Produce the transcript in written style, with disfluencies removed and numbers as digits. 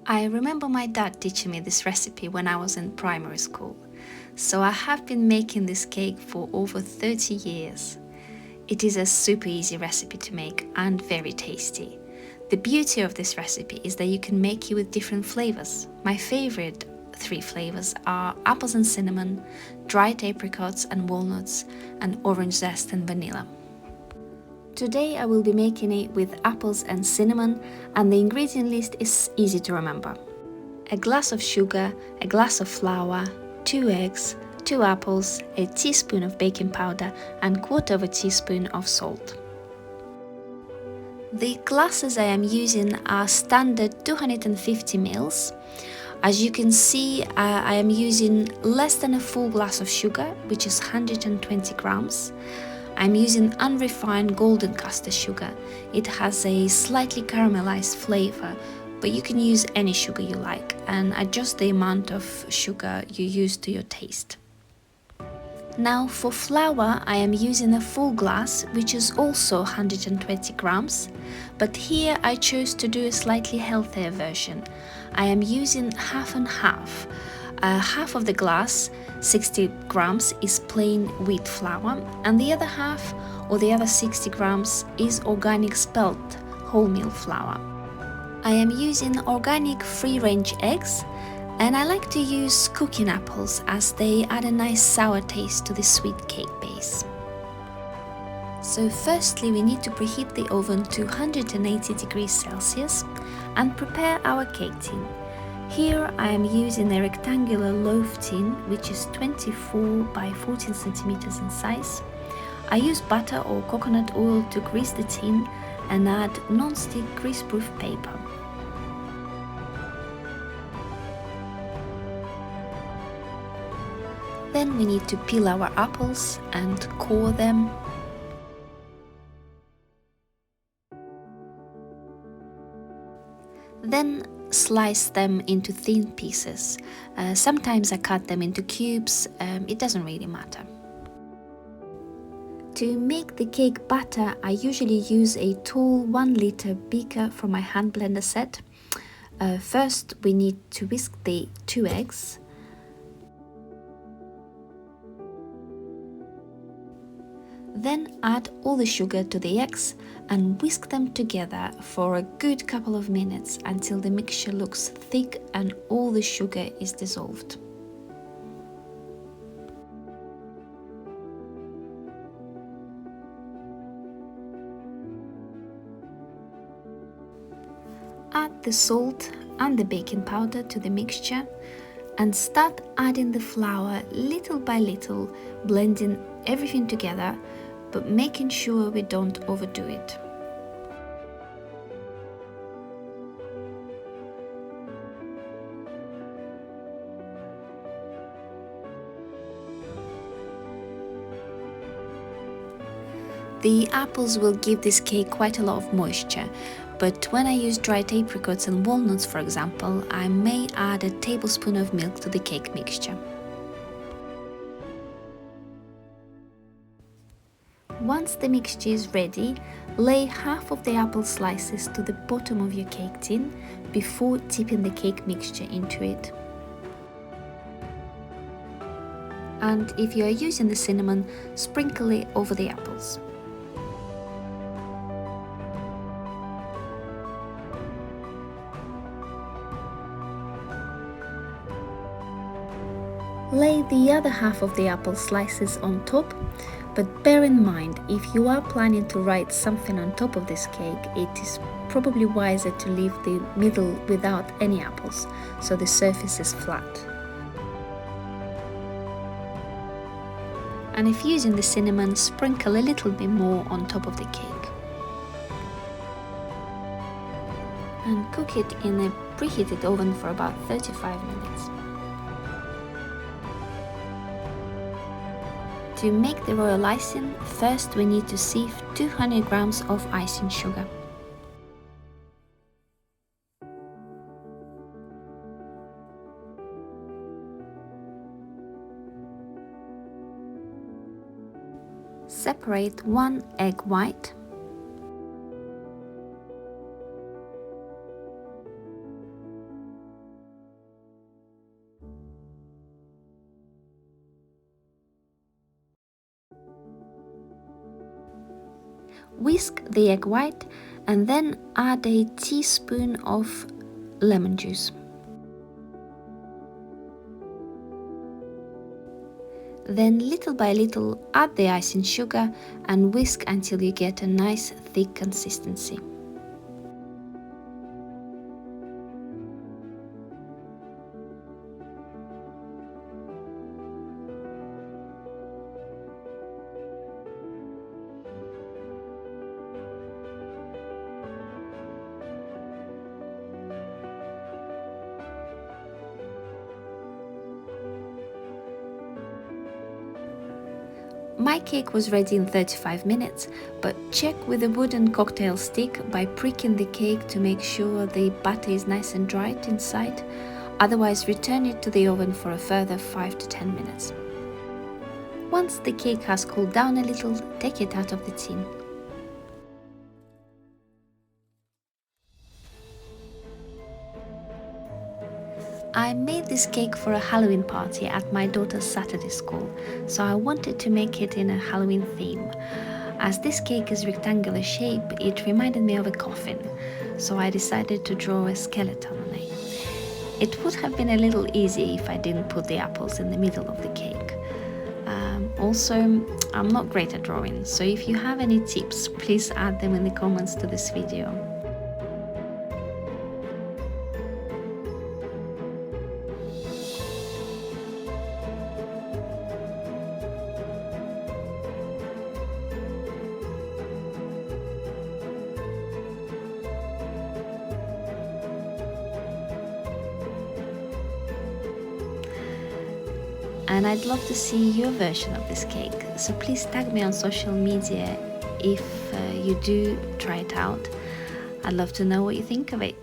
I remember my dad teaching me this recipe when I was in primary school, so I have been making this cake for over 30 years. It is a super easy recipe to make and very tasty. The beauty of this recipe is that you can make it with different flavors. My favorite 3 flavors are apples and cinnamon, dried apricots and walnuts, and orange zest and vanilla. Today I will be making it with apples and cinnamon, and the ingredient list is easy to remember. A glass of sugar, a glass of flour, 2 eggs, 2 apples, a teaspoon of baking powder and 1/4 teaspoon of salt. The glasses I am using are standard 250 ml. As you can see, I am using less than a full glass of sugar, which is 120 grams. I'm using unrefined golden caster sugar. It has a slightly caramelized flavor, but you can use any sugar you like and adjust the amount of sugar you use to your taste. Now for flour, I am using a full glass, which is also 120 grams, but here I chose to do a slightly healthier version. I am using half and half. Half of the glass, 60 grams, is plain wheat flour, and the other half, or the other 60 grams, is organic spelt wholemeal flour. I am using organic free-range eggs, and I like to use cooking apples as they add a nice sour taste to the sweet cake base. So firstly, we need to preheat the oven to 180 degrees Celsius and prepare our cake tin. Here I am using a rectangular loaf tin, which is 24 by 14 centimeters in size. I use butter or coconut oil to grease the tin and add non-stick grease-proof paper. Then we need to peel our apples and core them. Then slice them into thin pieces. Sometimes I cut them into cubes, it doesn't really matter. To make the cake batter, I usually use a tall 1 liter beaker from my hand blender set. First we need to whisk the 2 eggs. Then add all the sugar to the eggs and whisk them together for a good couple of minutes until the mixture looks thick and all the sugar is dissolved. Add the salt and the baking powder to the mixture and start adding the flour little by little, blending everything together, but making sure we don't overdo it. The apples will give this cake quite a lot of moisture, but when I use dried apricots and walnuts, for example, I may add a tablespoon of milk to the cake mixture. Once the mixture is ready, lay half of the apple slices to the bottom of your cake tin before tipping the cake mixture into it. And if you are using the cinnamon, sprinkle it over the apples. Lay the other half of the apple slices on top, but bear in mind, if you are planning to write something on top of this cake, it is probably wiser to leave the middle without any apples, so the surface is flat. And if using the cinnamon, sprinkle a little bit more on top of the cake. And cook it in a preheated oven for about 35 minutes. To make the royal icing, first we need to sieve 200 grams of icing sugar. Separate 1 egg white. Whisk the egg white and then add a teaspoon of lemon juice. Then little by little add the icing sugar and whisk until you get a nice thick consistency. My cake was ready in 35 minutes, but check with a wooden cocktail stick by pricking the cake to make sure the batter is nice and dry inside. Otherwise, return it to the oven for a further 5 to 10 minutes. Once the cake has cooled down a little, take it out of the tin. I made this cake for a Halloween party at my daughter's Saturday school, so I wanted to make it in a Halloween theme. As this cake is rectangular shape, it reminded me of a coffin, so I decided to draw a skeleton on it. It would have been a little easy if I didn't put the apples in the middle of the cake. Also, I'm not great at drawing, so if you have any tips, please add them in the comments to this video. And I'd love to see your version of this cake, so please tag me on social media if you do try it out. I'd love to know what you think of it.